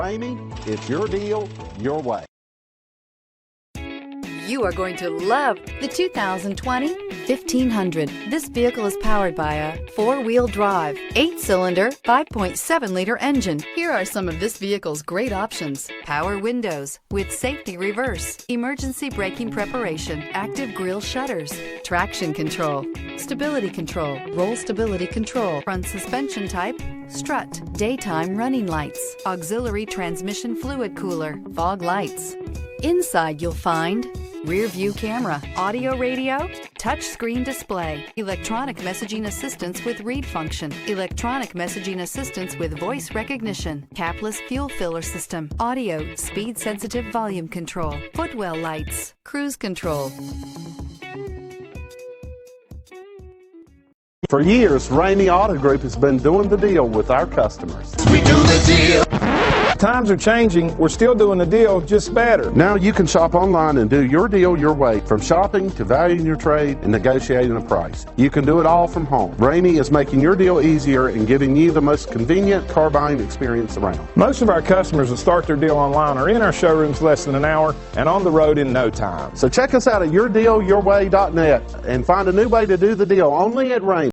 Ramey, it's your deal, your way. You are going to love the 2020 1500. This vehicle is powered by a four-wheel drive, 8-cylinder, 5.7-liter engine. Here are some of this vehicle's great options: power windows with safety reverse, emergency braking preparation, active grille shutters, traction control, stability control, roll stability control, front suspension type, strut, daytime running lights, auxiliary transmission fluid cooler, fog lights. Inside you'll find rear view camera, audio radio, touch screen display, electronic messaging assistance with read function, electronic messaging assistance with voice recognition, capless fuel filler system, audio, speed sensitive volume control, footwell lights, cruise control. For years, Ramey Auto Group has been doing the deal with our customers. We do the deal. Times are changing. We're still doing the deal, just better. Now you can shop online and do your deal your way, from shopping to valuing your trade and negotiating a price. You can do it all from home. Ramey is making your deal easier and giving you the most convenient car buying experience around. Most of our customers that start their deal online are in our showrooms less than an hour and on the road in no time. So check us out at yourdealyourway.net and find a new way to do the deal only at Ramey.